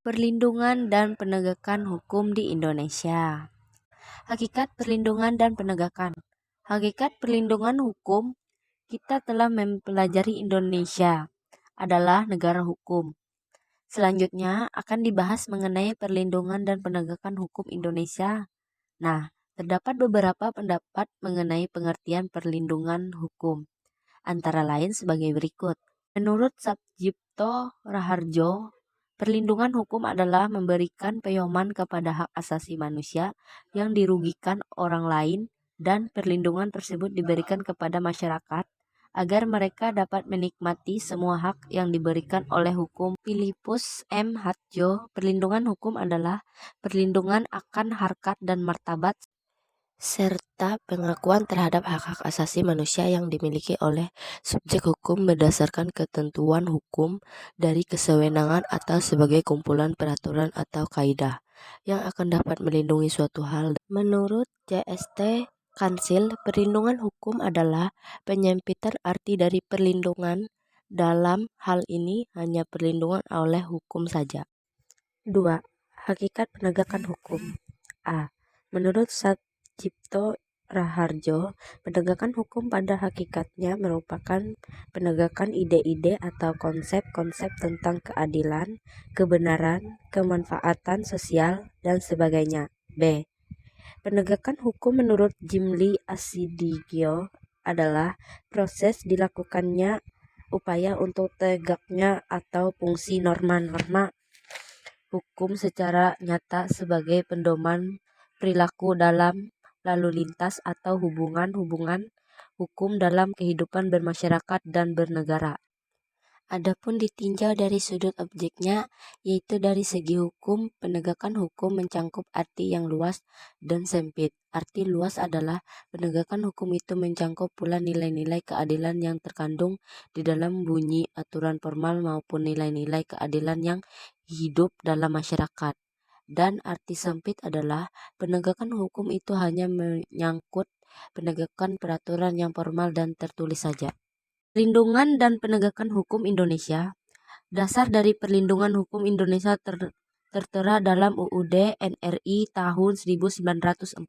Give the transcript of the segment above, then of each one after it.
Perlindungan dan penegakan hukum di Indonesia. Hakikat perlindungan dan penegakan. Hakikat perlindungan hukum, kita telah mempelajari Indonesia adalah negara hukum. Selanjutnya akan dibahas mengenai perlindungan dan penegakan hukum Indonesia. Nah, terdapat beberapa pendapat mengenai pengertian perlindungan hukum, antara lain sebagai berikut. Menurut Sapjipto Raharjo, perlindungan hukum adalah memberikan pedoman kepada hak asasi manusia yang dirugikan orang lain, dan perlindungan tersebut diberikan kepada masyarakat agar mereka dapat menikmati semua hak yang diberikan oleh hukum. Philippus M. Hatjo, perlindungan hukum adalah perlindungan akan harkat dan martabat serta pengakuan terhadap hak-hak asasi manusia yang dimiliki oleh subjek hukum berdasarkan ketentuan hukum dari kesewenangan atau sebagai kumpulan peraturan atau kaidah yang akan dapat melindungi suatu hal. Menurut JST Kansil, perlindungan hukum adalah penyempitan arti dari perlindungan. Dalam hal ini hanya perlindungan oleh hukum saja. 2. Hakikat penegakan hukum. A. Menurut Sapjipto Raharjo, penegakan hukum pada hakikatnya merupakan penegakan ide-ide atau konsep-konsep tentang keadilan, kebenaran, kemanfaatan sosial, dan sebagainya. B. Penegakan hukum menurut Jimli Asidigio adalah proses dilakukannya upaya untuk tegaknya atau fungsi norma-norma hukum secara nyata sebagai pedoman perilaku dalam lalu lintas atau hubungan-hubungan hukum dalam kehidupan bermasyarakat dan bernegara. Adapun ditinjau dari sudut objeknya, yaitu dari segi hukum, penegakan hukum mencangkup arti yang luas dan sempit. Arti luas adalah penegakan hukum itu mencangkup pula nilai-nilai keadilan yang terkandung di dalam bunyi aturan formal maupun nilai-nilai keadilan yang hidup dalam masyarakat. Dan arti sempit adalah penegakan hukum itu hanya menyangkut penegakan peraturan yang formal dan tertulis saja. Perlindungan dan penegakan hukum Indonesia. Dasar dari perlindungan hukum Indonesia tertera dalam UUD NRI tahun 1945.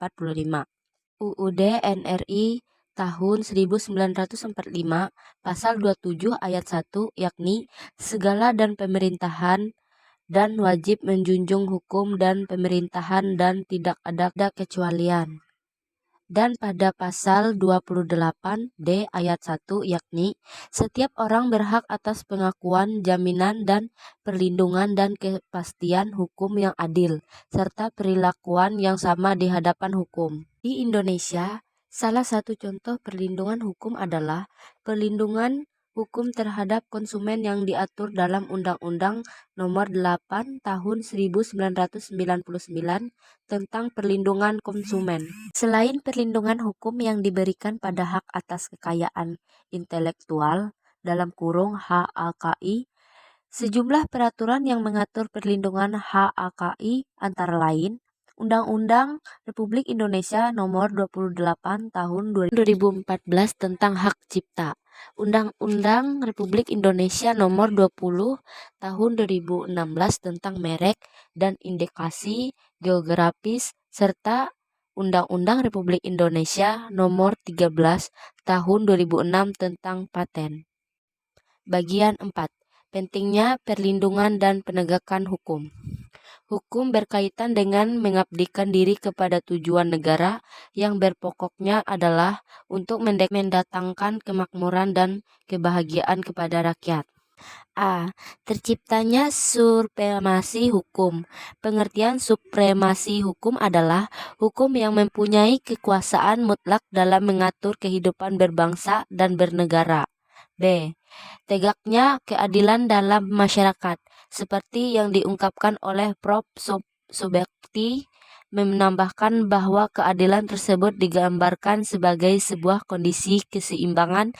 UUD NRI tahun 1945 pasal 27 ayat 1 yakni segala dan pemerintahan dan wajib menjunjung hukum dan pemerintahan dan tidak ada kecualian. Dan pada pasal 28D ayat 1 yakni setiap orang berhak atas pengakuan, jaminan, dan perlindungan dan kepastian hukum yang adil serta perilakuan yang sama di hadapan hukum. Di Indonesia, salah satu contoh perlindungan hukum adalah perlindungan hukum terhadap konsumen yang diatur dalam Undang-Undang Nomor 8 Tahun 1999 tentang perlindungan konsumen. Selain perlindungan hukum yang diberikan pada hak atas kekayaan intelektual (HAKI), sejumlah peraturan yang mengatur perlindungan HAKI antara lain Undang-Undang Republik Indonesia Nomor 28 Tahun 2014 tentang Hak Cipta, Undang-Undang Republik Indonesia Nomor 20 Tahun 2016 tentang merek dan indikasi geografis, serta Undang-Undang Republik Indonesia Nomor 13 Tahun 2006 tentang paten. Bagian 4. Pentingnya perlindungan dan penegakan hukum. Hukum berkaitan dengan mengabdikan diri kepada tujuan negara yang berpokoknya adalah untuk mendatangkan kemakmuran dan kebahagiaan kepada rakyat. A. Terciptanya supremasi hukum. Pengertian supremasi hukum adalah hukum yang mempunyai kekuasaan mutlak dalam mengatur kehidupan berbangsa dan bernegara. B. Tegaknya keadilan dalam masyarakat, seperti yang diungkapkan oleh Prof. Subekti, menambahkan bahwa keadilan tersebut digambarkan sebagai sebuah kondisi keseimbangan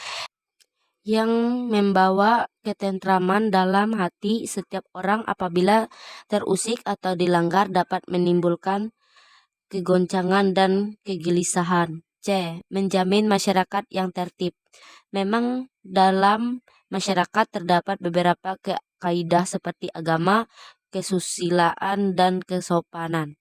yang membawa ketentraman dalam hati setiap orang. Apabila terusik atau dilanggar dapat menimbulkan kegoncangan dan kegelisahan. C. Menjamin masyarakat yang tertib. Memang dalam masyarakat terdapat beberapa kaidah seperti agama, kesusilaan dan kesopanan.